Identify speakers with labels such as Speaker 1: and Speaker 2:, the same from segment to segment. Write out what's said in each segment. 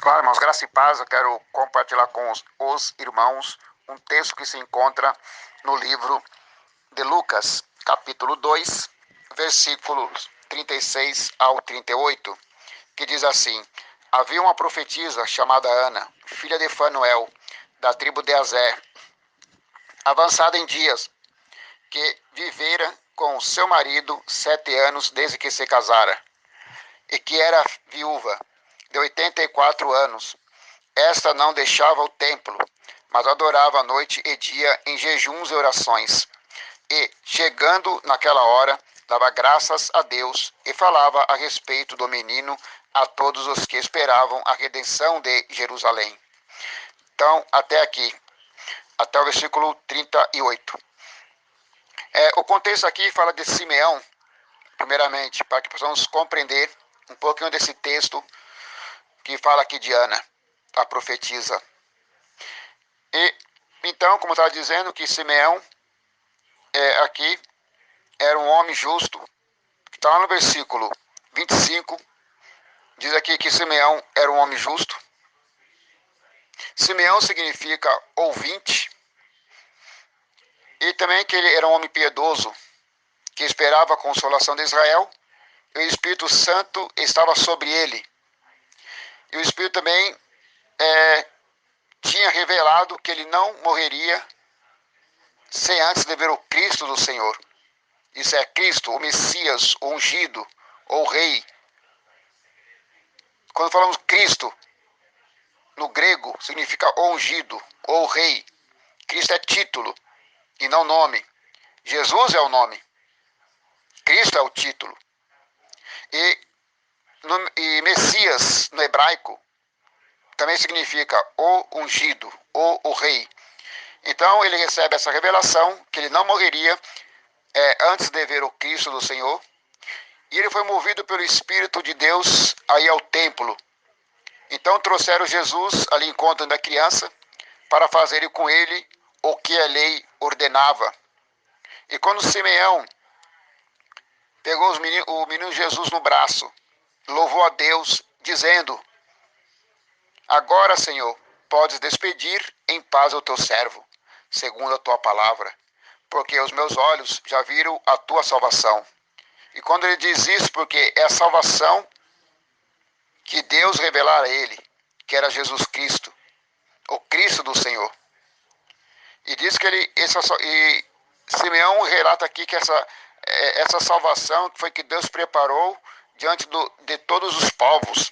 Speaker 1: Olá, irmãos, graça e paz. Eu quero compartilhar com os irmãos um texto que se encontra no livro de Lucas, capítulo 2, versículos 36 ao 38, que diz assim: Havia uma profetisa chamada Ana, filha de Fanuel, da tribo de Aser, avançada em dias, que vivera com seu marido 7 anos desde que se casara, e que era viúva, de 84 anos. Esta não deixava o templo, mas adorava noite e dia em jejuns e orações. E, chegando naquela hora, dava graças a Deus e falava a respeito do menino a todos os que esperavam a redenção de Jerusalém. Então, até aqui, até o versículo 38. O contexto aqui fala de Simeão, primeiramente, para que possamos compreender um pouquinho desse texto que fala aqui de Ana, a profetisa. E então, como eu estava dizendo, que Simeão aqui era um homem justo, que está lá no versículo 25, diz aqui que Simeão era um homem justo. Simeão significa ouvinte, e também que ele era um homem piedoso, que esperava a consolação de Israel, e o Espírito Santo estava sobre ele. E o Espírito também tinha revelado que ele não morreria sem antes de ver o Cristo do Senhor. Isso é Cristo, o Messias, o ungido, ou rei. Quando falamos Cristo, no grego, significa ungido, ou rei. Cristo é título e não nome. Jesus é o nome. Cristo é o título. E Messias, no hebraico, também significa o ungido, ou o rei. Então ele recebe essa revelação, que ele não morreria antes de ver o Cristo do Senhor. E ele foi movido pelo Espírito de Deus aí ao templo. Então trouxeram Jesus ali enquanto da criança, para fazerem com ele o que a lei ordenava. E quando Simeão pegou o menino Jesus no braço, louvou a Deus, dizendo: Agora, Senhor, podes despedir em paz o teu servo, segundo a tua palavra, porque os meus olhos já viram a tua salvação. E quando ele diz isso, porque é a salvação que Deus revelara a ele, que era Jesus Cristo, o Cristo do Senhor. E diz que e Simeão relata aqui que essa salvação foi que Deus preparou diante de todos os povos,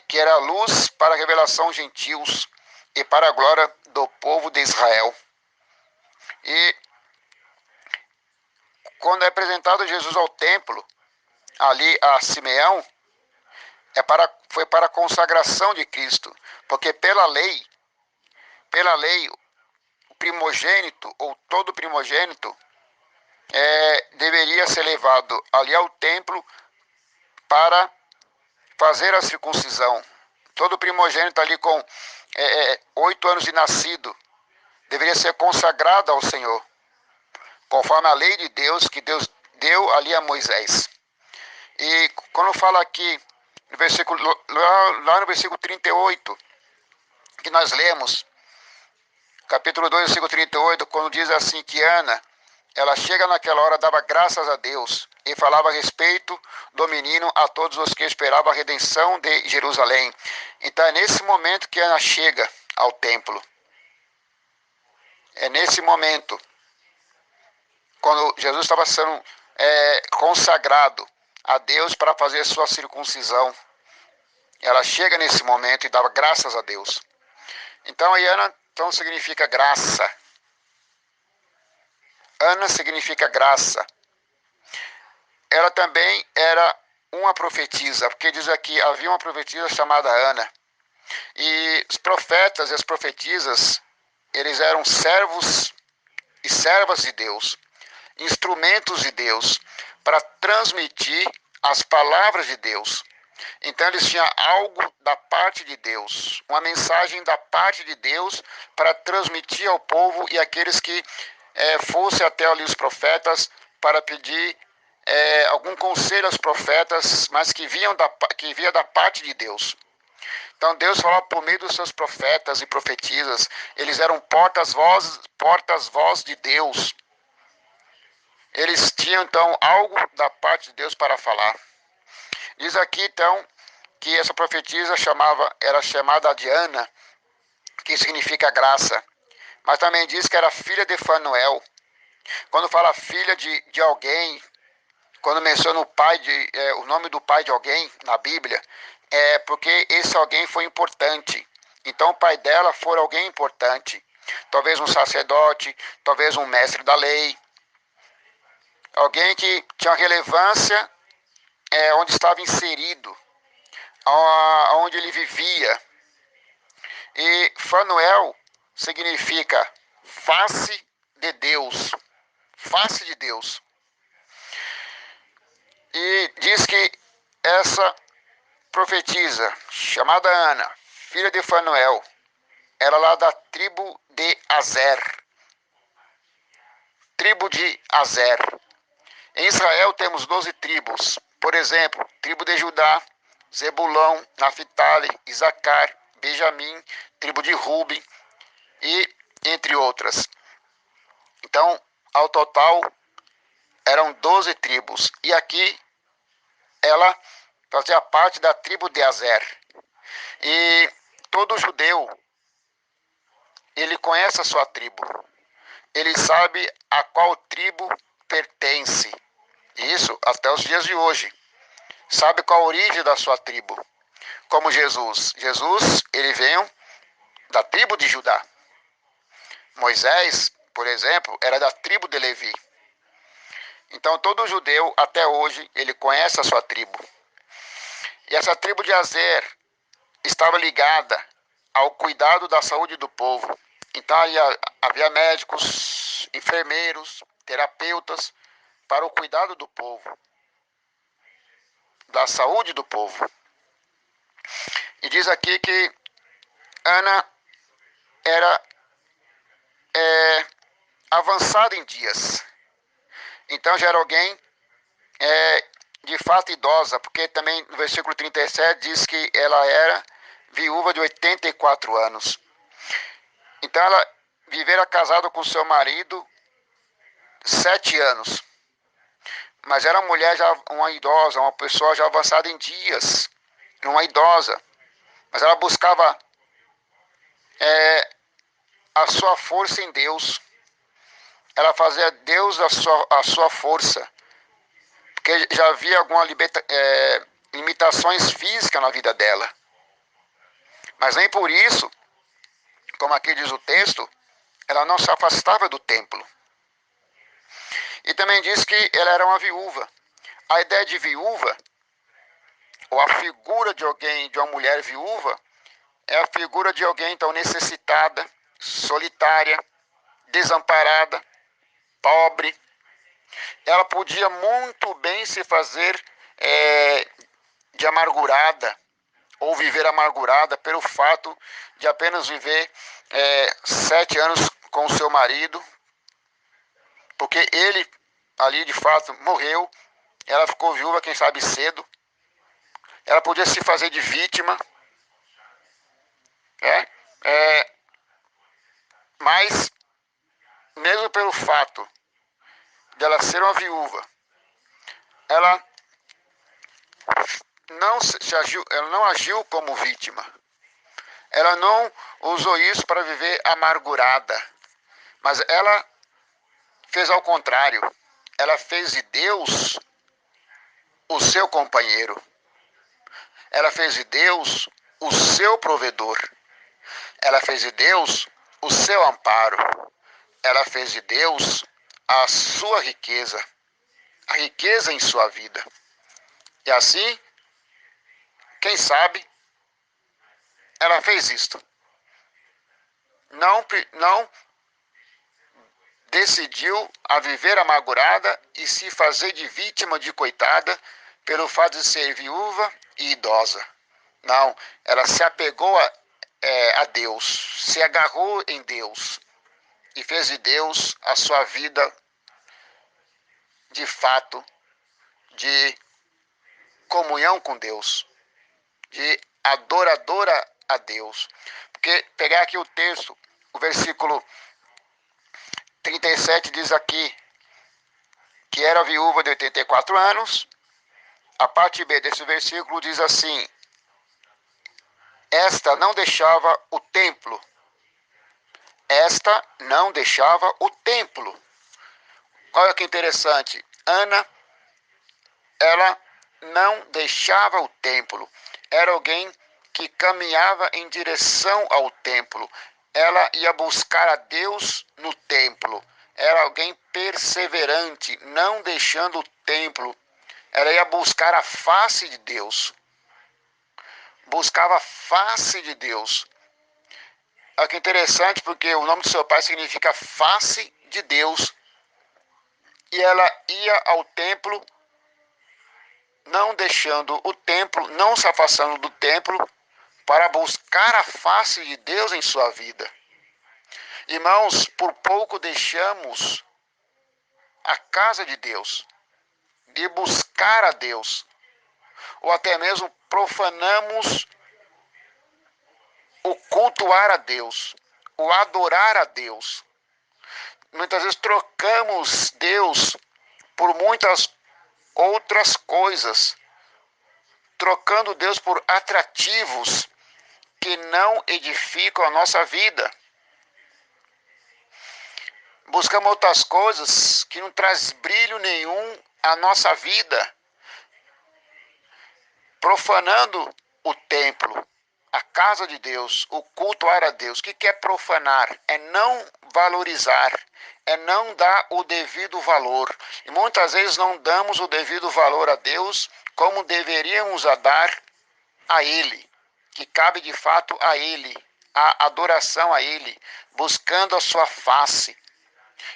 Speaker 1: que era a luz para a revelação gentios e para a glória do povo de Israel. E quando é apresentado Jesus ao templo, ali a Simeão, foi para a consagração de Cristo, porque pela lei, o primogênito, ou todo primogênito, deveria ser levado ali ao templo para fazer a circuncisão. Todo primogênito ali com 8 anos de nascido deveria ser consagrado ao Senhor, conforme a lei de Deus que Deus deu ali a Moisés. E quando fala aqui, lá no versículo 38, que nós lemos, capítulo 2, versículo 38, quando diz assim que Ana, ela chega naquela hora, dava graças a Deus e falava a respeito do menino a todos os que esperavam a redenção de Jerusalém. Então é nesse momento que Ana chega ao templo. É nesse momento, quando Jesus estava sendo consagrado a Deus para fazer a sua circuncisão. Ela chega nesse momento e dava graças a Deus. Então a Ana significa graça. Ana significa graça. Ela também era uma profetisa, porque diz aqui, havia uma profetisa chamada Ana. E os profetas e as profetisas, eles eram servos e servas de Deus, instrumentos de Deus, para transmitir as palavras de Deus. Então eles tinham algo da parte de Deus, uma mensagem da parte de Deus para transmitir ao povo e àqueles que fossem até ali os profetas para pedir algum conselho aos profetas, mas que via da parte de Deus. Então Deus falava por meio dos seus profetas e profetisas. Eles eram portas-voz de Deus. Eles tinham então algo da parte de Deus para falar. Diz aqui então que essa profetisa era chamada de Ana, que significa graça. Mas também diz que era filha de Fanuel. Quando fala filha de alguém, quando menciona o nome do pai de alguém na Bíblia, é porque esse alguém foi importante. Então o pai dela foi alguém importante. Talvez um sacerdote, talvez um mestre da lei. Alguém que tinha relevância onde estava inserido, onde ele vivia. E Fanuel significa face de Deus. Face de Deus. E diz que essa profetisa, chamada Ana, filha de Fanuel, era lá da tribo de Azer. Tribo de Azer. Em Israel temos 12 tribos. Por exemplo, tribo de Judá, Zebulão, Naphtali, Isacar, Benjamim, tribo de Ruben e entre outras. Então, ao total, eram 12 tribos. E aqui, ela fazia parte da tribo de Azer. E todo judeu, ele conhece a sua tribo. Ele sabe a qual tribo pertence. Isso até os dias de hoje. Sabe qual a origem da sua tribo. Como Jesus. Jesus, ele veio da tribo de Judá. Moisés, por exemplo, era da tribo de Levi. Então, todo judeu, até hoje, ele conhece a sua tribo. E essa tribo de Azer estava ligada ao cuidado da saúde do povo. Então, havia médicos, enfermeiros, terapeutas para o cuidado do povo, da saúde do povo. E diz aqui que Ana era avançada em dias. Então já era alguém de fato idosa, porque também no versículo 37 diz que ela era viúva de 84 anos. Então ela vivera casada com seu marido 7 anos. Mas era uma mulher já, uma idosa, uma pessoa já avançada em dias, uma idosa. Mas ela buscava a sua força em Deus. Ela fazia Deus a sua força. Porque já havia algumas limitações físicas na vida dela. Mas nem por isso, como aqui diz o texto, ela não se afastava do templo. E também diz que ela era uma viúva. A ideia de viúva, ou a figura de alguém, de uma mulher viúva, é a figura de alguém então necessitada, solitária, desamparada, pobre. Ela podia muito bem se fazer de amargurada, ou viver amargurada pelo fato de apenas viver 7 anos com o seu marido, porque ele ali de fato morreu, ela ficou viúva, quem sabe cedo. Ela podia se fazer de vítima, mas mesmo pelo fato de ela ser uma viúva, ela não agiu como vítima. Ela não usou isso para viver amargurada, mas ela fez ao contrário. Ela fez de Deus o seu companheiro. Ela fez de Deus o seu provedor. Ela fez de Deus o seu amparo. Ela fez de Deus a sua riqueza, a riqueza em sua vida. E assim, quem sabe, ela fez isto. Não decidiu a viver amargurada e se fazer de vítima, de coitada, pelo fato de ser viúva e idosa. Não, ela se apegou a Deus, se agarrou em Deus e fez de Deus a sua vida de fato, de comunhão com Deus, de adoradora a Deus. Porque pegar aqui o texto, o versículo 37 diz aqui que era viúva de 84 anos. A parte B desse versículo diz assim: esta não deixava o templo. Esta não deixava o templo. Olha que interessante. Ana, ela não deixava o templo. Era alguém que caminhava em direção ao templo. Ela ia buscar a Deus no templo. Era alguém perseverante, não deixando o templo. Ela ia buscar a face de Deus. Buscava a face de Deus. Olha que interessante, porque o nome do seu pai significa face de Deus. E ela ia ao templo, não deixando o templo, não se afastando do templo, para buscar a face de Deus em sua vida. Irmãos, por pouco deixamos a casa de Deus, de buscar a Deus, ou até mesmo profanamos o cultuar a Deus, o adorar a Deus. Muitas vezes trocamos Deus por muitas outras coisas, trocando Deus por atrativos que não edificam a nossa vida. Buscamos outras coisas que não traz brilho nenhum à nossa vida, profanando o templo, a casa de Deus, o cultuar a Deus. O que é profanar? É não valorizar, é não dar o devido valor. E muitas vezes não damos o devido valor a Deus como deveríamos a dar a Ele, que cabe de fato a Ele, a adoração a Ele, buscando a sua face.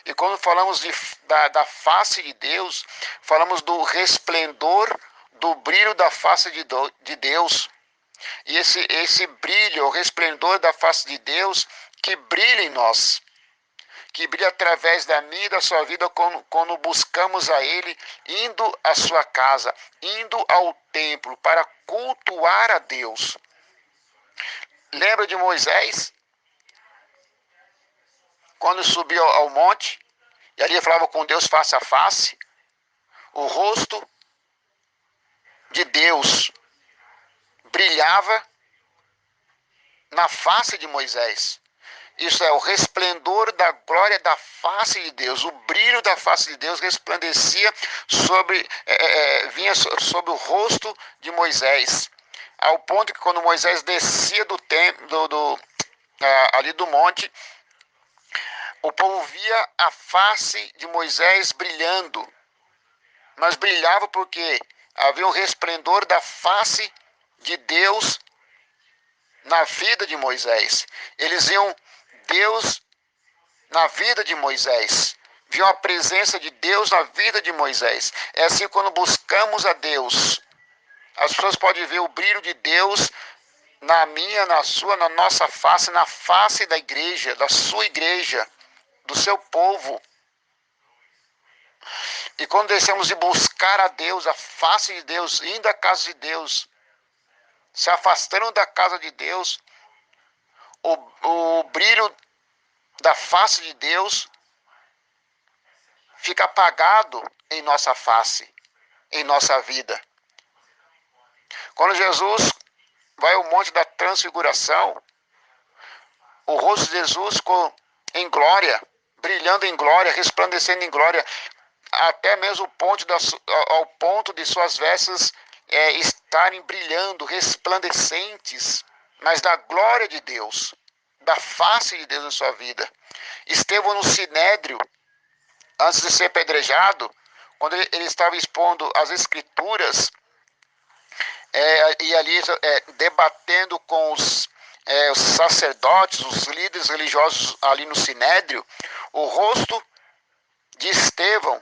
Speaker 1: E quando falamos da face de Deus, falamos do resplendor, do brilho da face de Deus. E esse brilho, o resplendor da face de Deus, que brilha em nós, que brilha através da minha e da sua vida quando buscamos a Ele, indo à sua casa, indo ao templo para cultuar a Deus. Lembra de Moisés? Quando subiu ao monte, e ali falava com Deus face a face, o rosto de Deus brilhava na face de Moisés. Isso é o resplendor da glória da face de Deus. O brilho da face de Deus resplandecia vinha sobre o rosto de Moisés. Ao ponto que quando Moisés descia ali do monte, o povo via a face de Moisés brilhando. Mas brilhava porque havia um resplendor da face de Deus na vida de Moisés. Eles viam Deus na vida de Moisés. Viam a presença de Deus na vida de Moisés. É assim quando buscamos a Deus. As pessoas podem ver o brilho de Deus na minha, na sua, na nossa face, na face da igreja, da sua igreja, do seu povo. E quando deixamos de buscar a Deus, a face de Deus, indo à casa de Deus, se afastando da casa de Deus, o brilho da face de Deus fica apagado em nossa face, em nossa vida. Quando Jesus vai ao Monte da Transfiguração, o rosto de Jesus ficou em glória, brilhando em glória, resplandecendo em glória, até mesmo ao ponto de suas vestes estarem brilhando, resplandecentes, mas da glória de Deus, da face de Deus em sua vida. Estevão no Sinédrio, antes de ser apedrejado, quando ele estava expondo as Escrituras, e ali debatendo com os sacerdotes, os líderes religiosos ali no Sinédrio, o rosto de Estevão,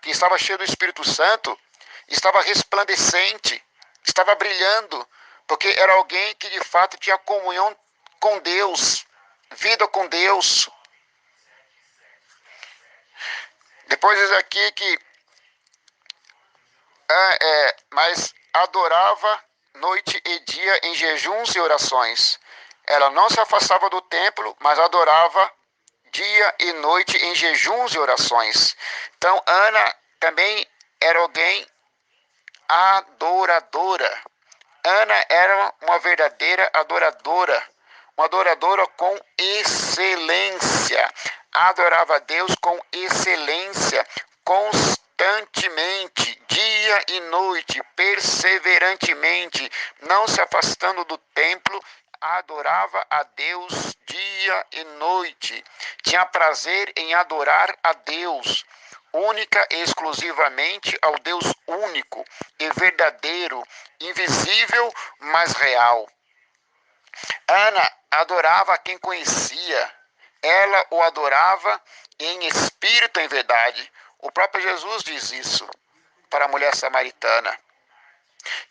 Speaker 1: que estava cheio do Espírito Santo, estava resplandecente, estava brilhando, porque era alguém que de fato tinha comunhão com Deus, vida com Deus. Depois diz aqui que mas adorava noite e dia em jejuns e orações. Ela não se afastava do templo, mas adorava dia e noite em jejuns e orações. Então, Ana também era alguém adoradora. Ana era uma verdadeira adoradora, uma adoradora com excelência. Adorava a Deus com excelência, constantemente, dia e noite, perseverantemente, não se afastando do templo, adorava a Deus dia e noite. Tinha prazer em adorar a Deus, única e exclusivamente ao Deus único e verdadeiro, invisível, mas real. Ana adorava a quem conhecia. Ela o adorava em espírito e em verdade. O próprio Jesus diz isso para a mulher samaritana,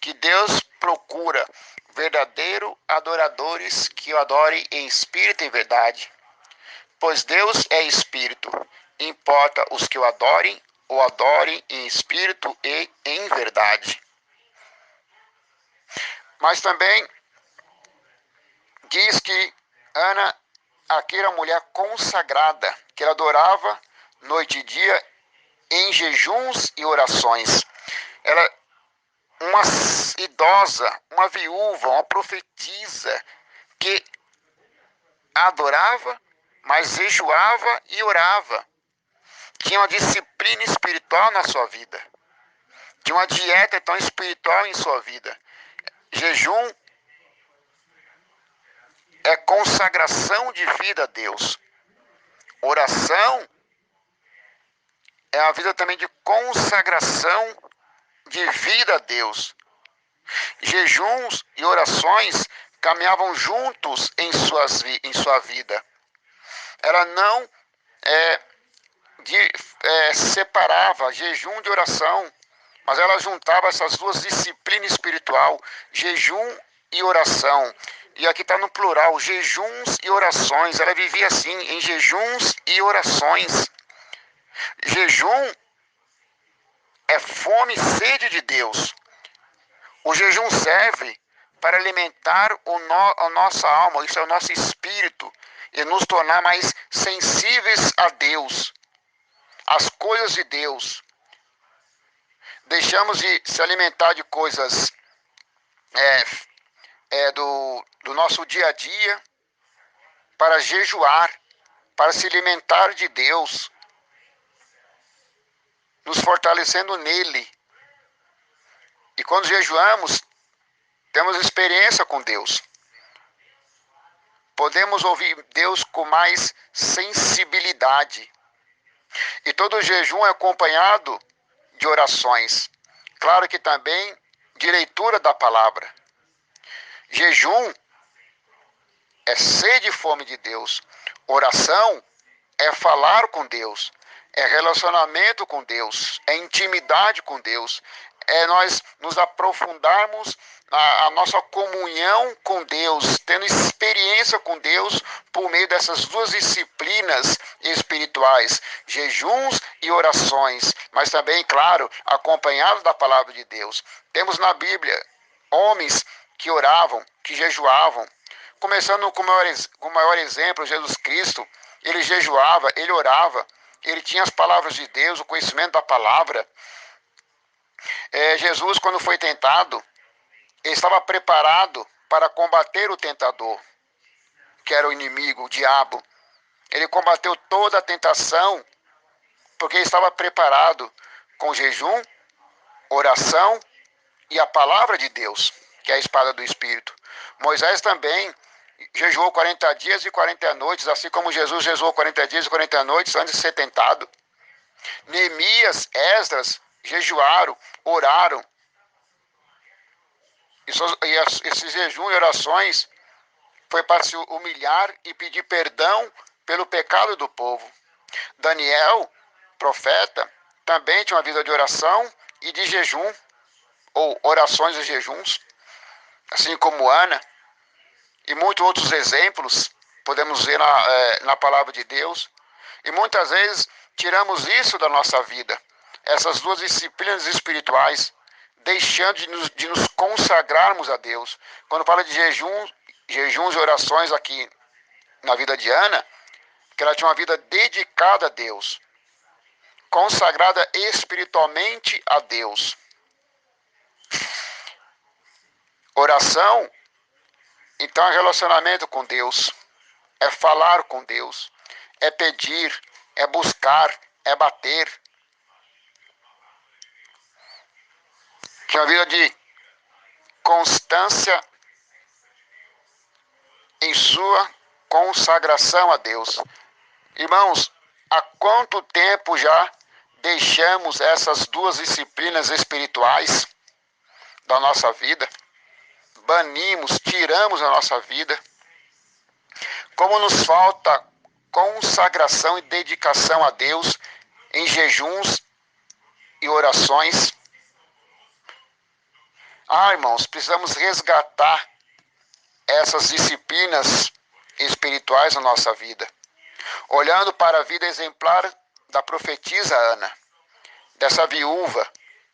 Speaker 1: que Deus procura verdadeiros adoradores que o adorem em espírito e em verdade. Pois Deus é espírito, importa os que o adorem em espírito e em verdade. Mas também diz que Ana, aqui era uma mulher consagrada, que ela adorava noite e dia em jejuns e orações. Ela, uma idosa, uma viúva, uma profetisa, que adorava, mas jejuava e orava. Tinha uma disciplina espiritual na sua vida. Tinha uma dieta tão espiritual em sua vida. Jejum é consagração de vida a Deus. Oração é uma vida também de consagração de vida a Deus. Jejuns e orações caminhavam juntos em sua vida. Ela não separava jejum de oração, mas ela juntava essas duas disciplinas espiritual, jejum e oração. E aqui está no plural, jejuns e orações. Ela vivia assim, em jejuns e orações. Jejum é fome e sede de Deus. O jejum serve para alimentar a nossa alma, isso é o nosso espírito, e nos tornar mais sensíveis a Deus, às coisas de Deus. Deixamos de se alimentar de coisas do nosso dia a dia para jejuar, para se alimentar de Deus, nos fortalecendo nele. E quando jejuamos, temos experiência com Deus. Podemos ouvir Deus com mais sensibilidade. E todo jejum é acompanhado de orações. Claro que também de leitura da palavra. Jejum é sede e fome de Deus. Oração é falar com Deus. É relacionamento com Deus. É intimidade com Deus. É nós nos aprofundarmos a nossa comunhão com Deus, tendo experiência com Deus por meio dessas duas disciplinas espirituais, jejuns e orações, mas também, claro, acompanhados da palavra de Deus. Temos na Bíblia homens que oravam, que jejuavam, começando com o maior exemplo, Jesus Cristo. Ele jejuava, ele orava, ele tinha as palavras de Deus, o conhecimento da palavra. Jesus, quando foi tentado, ele estava preparado para combater o tentador, que era o inimigo, o diabo. Ele combateu toda a tentação, porque ele estava preparado com jejum, oração e a palavra de Deus, que é a espada do Espírito. Moisés também jejuou 40 dias e 40 noites, assim como Jesus jejuou 40 dias e 40 noites antes de ser tentado. Neemias, Esdras jejuaram, oraram. Esse jejum e orações foi para se humilhar e pedir perdão pelo pecado do povo. Daniel, profeta, também tinha uma vida de oração e de jejum, ou orações e jejuns, assim como Ana, e muitos outros exemplos podemos ver na palavra de Deus. E muitas vezes tiramos isso da nossa vida, essas duas disciplinas espirituais, deixando de nos consagrarmos a Deus. Quando fala de jejuns e orações aqui na vida de Ana, que ela tinha uma vida dedicada a Deus, consagrada espiritualmente a Deus. Oração, então, é relacionamento com Deus, é falar com Deus, é pedir, é buscar, é bater. Que é uma vida de constância em sua consagração a Deus. Irmãos, há quanto tempo já deixamos essas duas disciplinas espirituais da nossa vida? Banimos, tiramos da nossa vida. Como nos falta consagração e dedicação a Deus em jejuns e orações. Irmãos, precisamos resgatar essas disciplinas espirituais na nossa vida. Olhando para a vida exemplar da profetisa Ana, dessa viúva,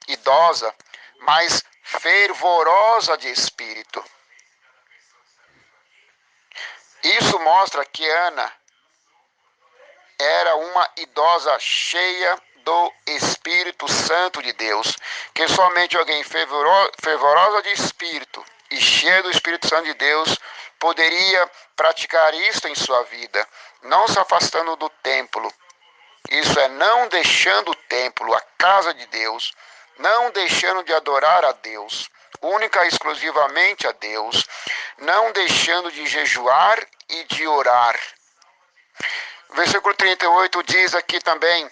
Speaker 1: idosa, mas fervorosa de espírito. Isso mostra que Ana era uma idosa cheia do Espírito Santo de Deus, que somente alguém fervorosa de espírito e cheia do Espírito Santo de Deus poderia praticar isto em sua vida, não se afastando do templo. Isso é, não deixando o templo, a casa de Deus, não deixando de adorar a Deus, única e exclusivamente a Deus, não deixando de jejuar e de orar. Versículo 38 diz aqui também,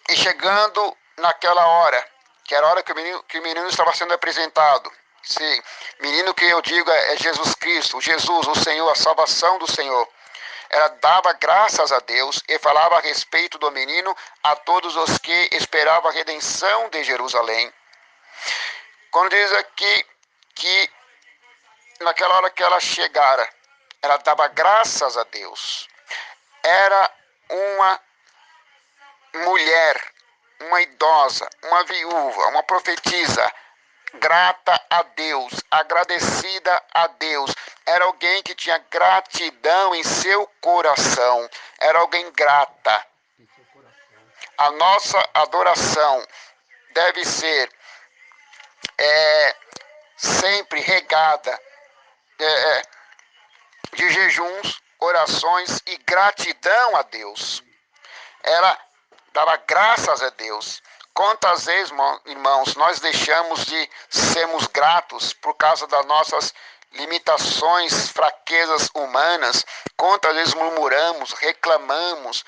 Speaker 1: e chegando naquela hora, que era a hora que o menino estava sendo apresentado, esse menino que eu digo é Jesus Cristo, o Senhor, a salvação do Senhor. Ela dava graças a Deus e falava a respeito do menino a todos os que esperavam a redenção de Jerusalém. Quando diz aqui que naquela hora que ela chegara, ela dava graças a Deus. Era uma mulher, uma idosa, uma viúva, uma profetisa, grata a Deus, agradecida a Deus. Era alguém que tinha gratidão em seu coração. Era alguém grata. A nossa adoração deve ser sempre regada de jejuns, orações e gratidão a Deus. Ela dava graças a Deus. Quantas vezes, irmãos, nós deixamos de sermos gratos por causa das nossas limitações, fraquezas humanas? Quantas vezes murmuramos, reclamamos,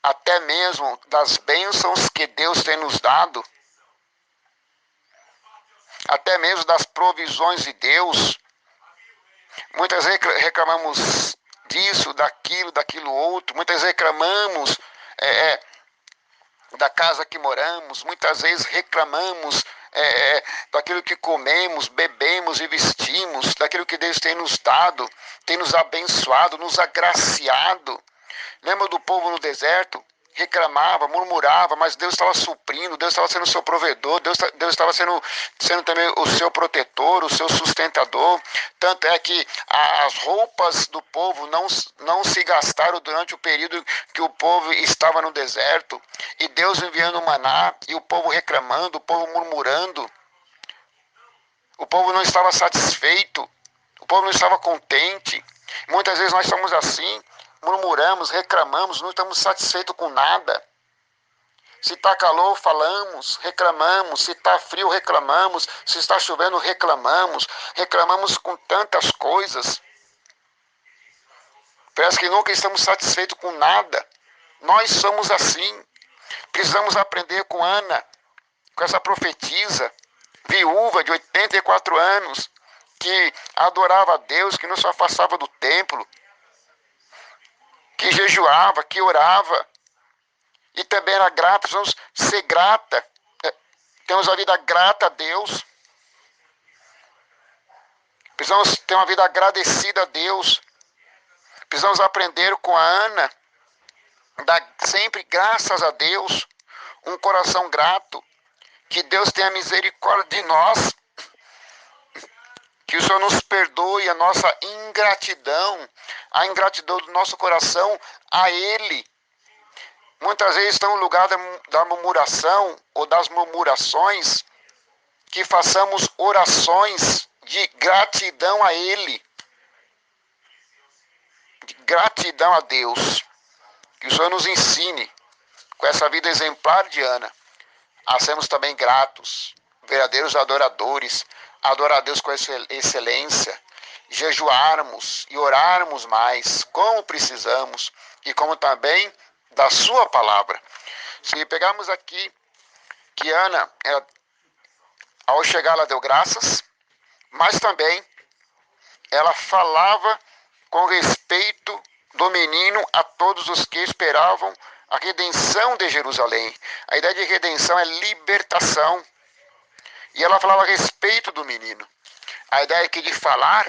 Speaker 1: até mesmo das bênçãos que Deus tem nos dado? Até mesmo das provisões de Deus. Muitas vezes reclamamos disso, daquilo outro. Muitas vezes reclamamos da casa que moramos. Muitas vezes reclamamos daquilo que comemos, bebemos e vestimos, daquilo que Deus tem nos dado, tem nos abençoado, nos agraciado. Lembra do povo no deserto? Reclamava, murmurava, mas Deus estava suprindo, Deus estava sendo o seu provedor, Deus estava sendo também o seu protetor, o seu sustentador. Tanto é que as roupas do povo não se gastaram durante o período que o povo estava no deserto. E Deus enviando o maná, e o povo reclamando, o povo murmurando. O povo não estava satisfeito, o povo não estava contente. Muitas vezes nós somos assim. Murmuramos, reclamamos, não estamos satisfeitos com nada. Se está calor, falamos, reclamamos. Se está frio, reclamamos. Se está chovendo, reclamamos. Reclamamos com tantas coisas. Parece que nunca estamos satisfeitos com nada. Nós somos assim. Precisamos aprender com Ana, com essa profetisa, viúva de 84 anos, que adorava a Deus, que não se afastava do templo, que jejuava, que orava, e também era grata. Precisamos ser grata, temos a vida grata a Deus, precisamos ter uma vida agradecida a Deus, precisamos aprender com a Ana, dar sempre graças a Deus, um coração grato, Que Deus tenha misericórdia de nós, que o Senhor nos perdoe a nossa ingratidão, a ingratidão do nosso coração a Ele. Muitas vezes estão no lugar da murmuração ou das murmurações, que façamos orações de gratidão a Ele, de gratidão a Deus. Que o Senhor nos ensine, com essa vida exemplar de Ana, a sermos também gratos, verdadeiros adoradores, adorar a Deus com excelência, jejuarmos e orarmos mais, como precisamos, e como também da sua palavra. Se pegarmos aqui que Ana, ao chegar, ela deu graças, mas também ela falava com respeito do menino a todos os que esperavam a redenção de Jerusalém. A ideia de redenção é libertação. E ela falava a respeito do menino. A ideia aqui de falar,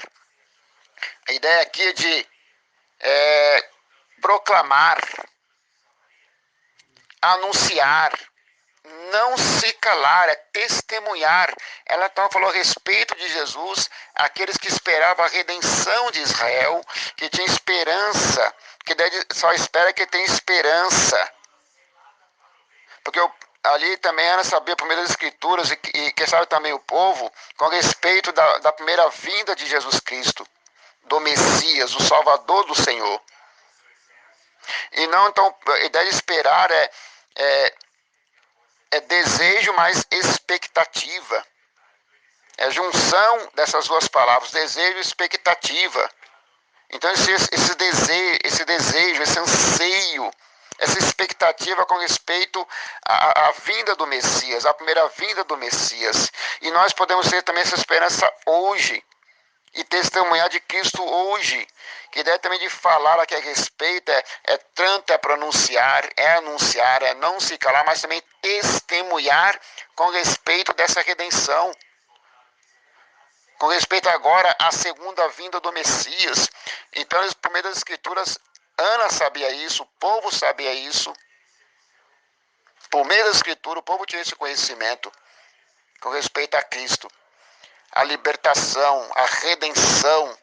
Speaker 1: a ideia aqui é de proclamar, anunciar, não se calar, é testemunhar. Ela então falou a respeito de Jesus, aqueles que esperavam a redenção de Israel, que tinha esperança, que só espera que tem esperança. Porque ali também Ana sabia por meio das Escrituras, e quem sabe também o povo, com respeito da primeira vinda de Jesus Cristo, do Messias, o Salvador do Senhor. E não, então, a ideia de esperar é desejo mais expectativa. É junção dessas duas palavras, desejo e expectativa. Então esse desejo, esse anseio, essa expectativa com respeito à vinda do Messias, à primeira vinda do Messias. E nós podemos ter também essa esperança hoje e testemunhar de Cristo hoje. Que ideia também de falar aqui a respeito tanto pronunciar, anunciar, não se calar, mas também testemunhar com respeito dessa redenção. Com respeito agora à segunda vinda do Messias. Então, por meio das Escrituras, Ana sabia isso, o povo sabia isso. Por meio da Escritura, o povo tinha esse conhecimento com respeito a Cristo. A libertação, a redenção.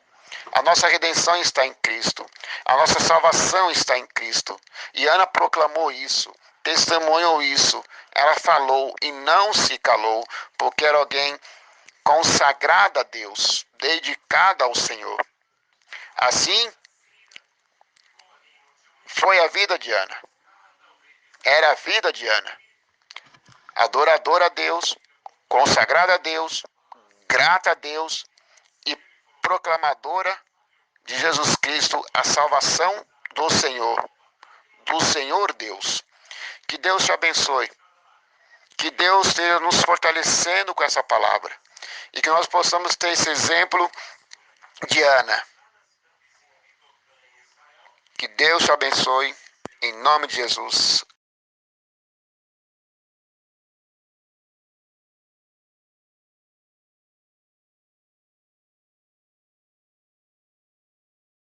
Speaker 1: A nossa redenção está em Cristo. A nossa salvação está em Cristo. E Ana proclamou isso, testemunhou isso. Ela falou e não se calou, porque era alguém consagrada a Deus, dedicada ao Senhor. Assim, foi a vida de Ana. Era a vida de Ana. Adoradora a Deus, consagrada a Deus, grata a Deus e proclamadora de Jesus Cristo, a salvação do Senhor Deus. Que Deus te abençoe. Que Deus esteja nos fortalecendo com essa palavra. E que nós possamos ter esse exemplo de Ana. Que Deus te abençoe, em nome de Jesus.